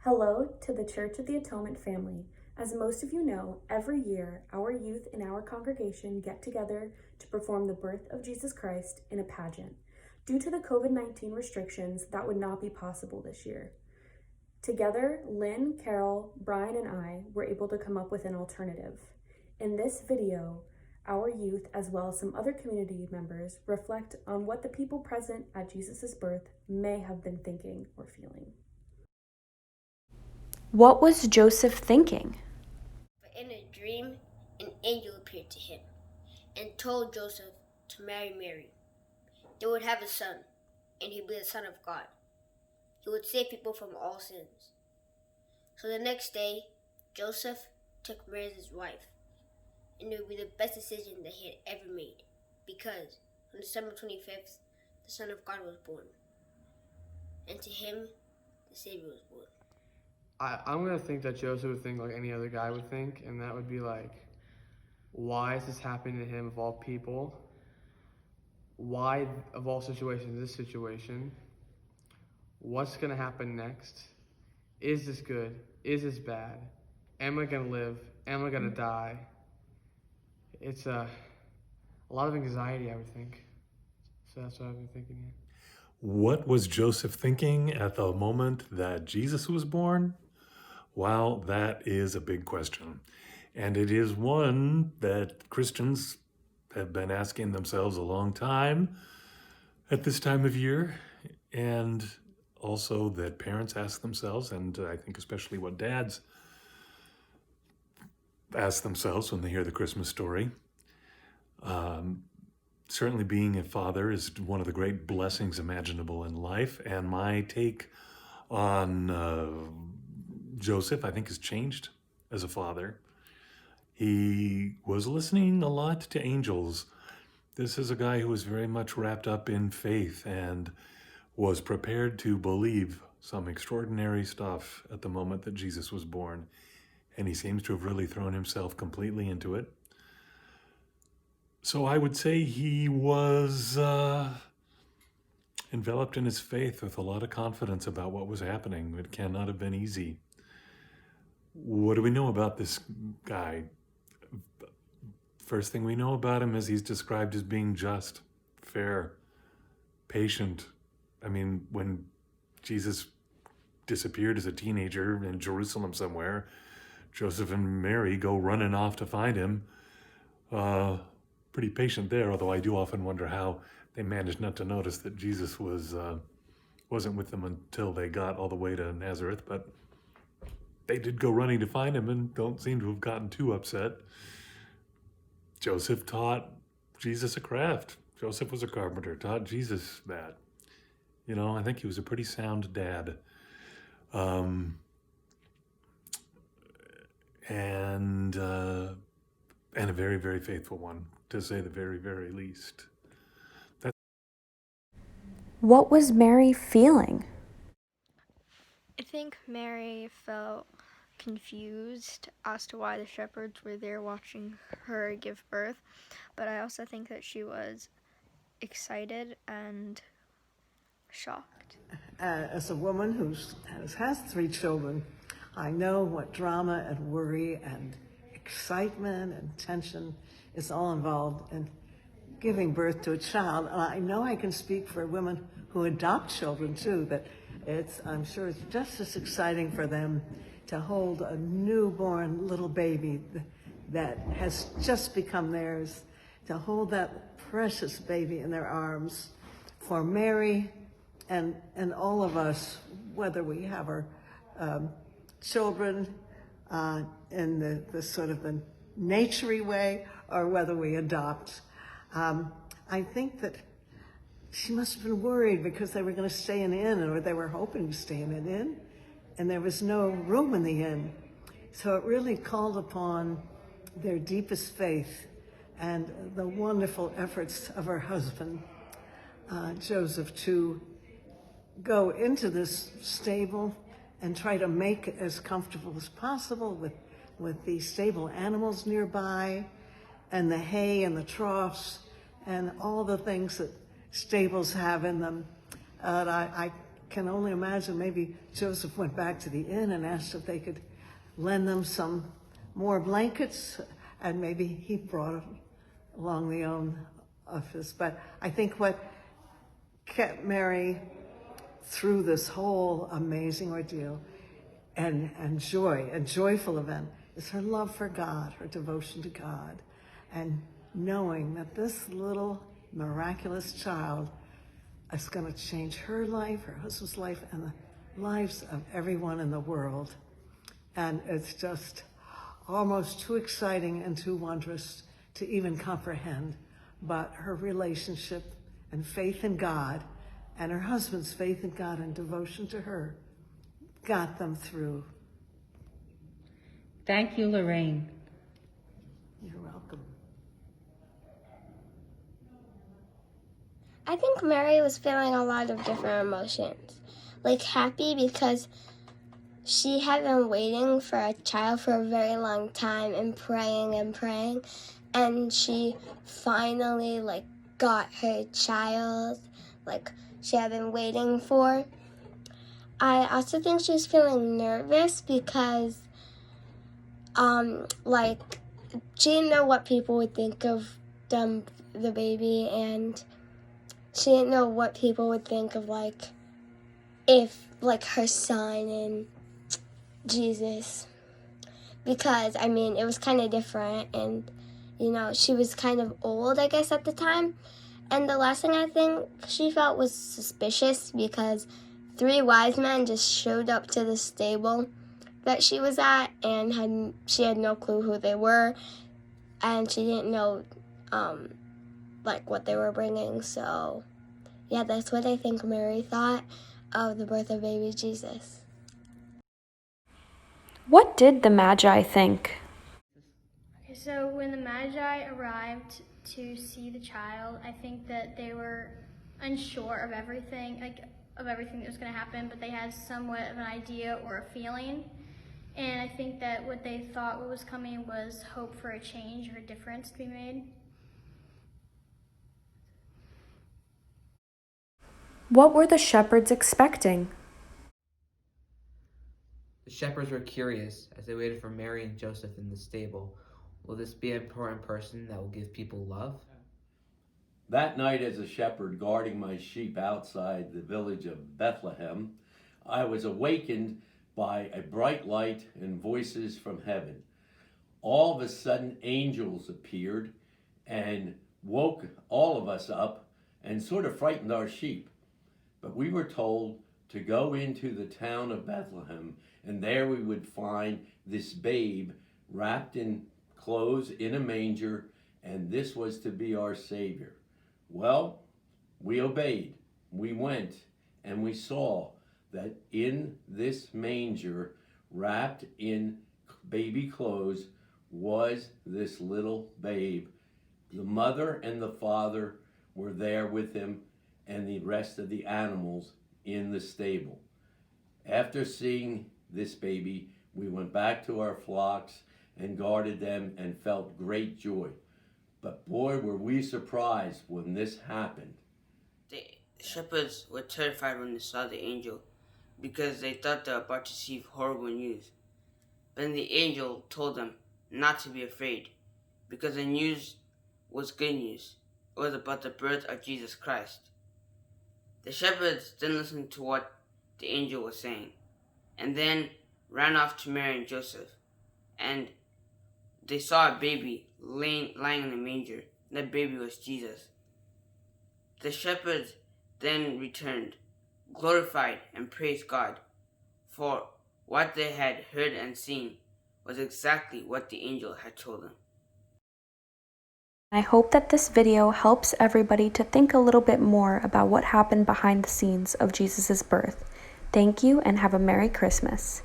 Hello to the Church of the Atonement family. As most of you know, every year our youth in our congregation get together to perform the birth of Jesus Christ in a pageant. Due to the COVID-19 restrictions, that would not be possible this year. Together, Lynn, Carol, Brian, and I were able to come up with an alternative. In this video, our youth, as well as some other community members, reflect on what the people present at Jesus' birth may have been thinking or feeling. What was Joseph thinking? But in a dream, an angel appeared to him and told Joseph to marry Mary. They would have a son, and he'd be the Son of God. He would save people from all sins. So the next day, Joseph took Mary as his wife, and it would be the best decision that he had ever made, because on December 25th, the Son of God was born, and to him, the Savior was born. I'm gonna think that Joseph would think like any other guy would think, and that would be like, why is this happening to him of all people? Why, of all situations, this situation? What's gonna happen next? Is this good? Is this bad? Am I gonna live? Am I gonna die? It's a lot of anxiety, I would think. So that's what I've been thinking here. What was Joseph thinking at the moment that Jesus was born? Well, that is a big question. And it is one that Christians have been asking themselves a long time at this time of year, and also that parents ask themselves, and I think especially what dads ask themselves when they hear the Christmas story. Certainly being a father is one of the great blessings imaginable in life, and my take on Joseph, I think, has changed as a father. He was listening a lot to angels. This is a guy who was very much wrapped up in faith and was prepared to believe some extraordinary stuff at the moment that Jesus was born. And he seems to have really thrown himself completely into it. So I would say he was enveloped in his faith with a lot of confidence about what was happening. It cannot have been easy. What do we know about this guy? First thing we know about him is he's described as being just, fair, patient. I mean, when Jesus disappeared as a teenager in Jerusalem somewhere, Joseph and Mary go running off to find him. Pretty patient there, although I do often wonder how they managed not to notice that Jesus wasn't with them until they got all the way to Nazareth, but they did go running to find him and don't seem to have gotten too upset. Joseph taught Jesus a craft. Joseph was a carpenter, taught Jesus that. You know, I think he was a pretty sound dad. And a very, very faithful one, to say the very, very least. What was Mary feeling? I think Mary felt confused as to why the shepherds were there watching her give birth, but I also think that she was excited and shocked. As a woman who has 3 children, I know what drama and worry and excitement and tension is all involved in giving birth to a child. And I know I can speak for women who adopt children too, that I'm sure it's just as exciting for them to hold a newborn little baby that has just become theirs, to hold that precious baby in their arms. For Mary and all of us, whether we have our children in the sort of the naturey way or whether we adopt, I think that she must have been worried because they were going to stay in an inn, or they were hoping to stay in an inn, and there was no room in the inn. So it really called upon their deepest faith and the wonderful efforts of her husband, Joseph, to go into this stable and try to make it as comfortable as possible with the stable animals nearby and the hay and the troughs and all the things that stables have in them. I can only imagine maybe Joseph went back to the inn and asked if they could lend them some more blankets, and maybe he brought along the own of his. But I think what kept Mary through this whole amazing ordeal and joyful event is her love for God, her devotion to God, and knowing that this little miraculous child is going to change her life, her husband's life, and the lives of everyone in the world. And it's just almost too exciting and too wondrous to even comprehend. But her relationship and faith in God, and her husband's faith in God and devotion to her, got them through. Thank you, Lorraine. You're welcome. I think Mary was feeling a lot of different emotions. Like happy because she had been waiting for a child for a very long time and praying. And she finally got her child, she had been waiting for. I also think she was feeling nervous because she didn't know what people would think of the baby, and she didn't know what people would think of if her son and Jesus, because it was kind of different, and she was kind of old, I guess, at the time. And the last thing I think she felt was suspicious, because 3 wise men just showed up to the stable that she was at, and she had no clue who they were, and she didn't know what they were bringing. So yeah, that's what I think Mary thought of the birth of baby Jesus. What did the Magi think? Okay, so when the Magi arrived to see the child, I think that they were unsure of everything, that was going to happen, but they had somewhat of an idea or a feeling. And I think that what they thought what was coming was hope for a change or a difference to be made. What were the shepherds expecting? The shepherds were curious as they waited for Mary and Joseph in the stable. Will this be an important person that will give people love? That night, as a shepherd guarding my sheep outside the village of Bethlehem, I was awakened by a bright light and voices from heaven. All of a sudden, angels appeared and woke all of us up and sort of frightened our sheep. But we were told to go into the town of Bethlehem, and there we would find this babe wrapped in clothes in a manger, and this was to be our Savior. Well, we obeyed. We went and we saw that in this manger, wrapped in baby clothes, was this little babe. The mother and the father were there with him, and the rest of the animals in the stable. After seeing this baby, we went back to our flocks and guarded them and felt great joy. But boy, were we surprised when this happened. The shepherds were terrified when they saw the angel, because they thought they were about to receive horrible news. Then the angel told them not to be afraid, because the news was good news. It was about the birth of Jesus Christ. The shepherds didn't listen to what the angel was saying, and then ran off to Mary and Joseph, and they saw a baby lying in the manger. That baby was Jesus. The shepherds then returned, glorified and praised God, for what they had heard and seen was exactly what the angel had told them. I hope that this video helps everybody to think a little bit more about what happened behind the scenes of Jesus' birth. Thank you and have a Merry Christmas.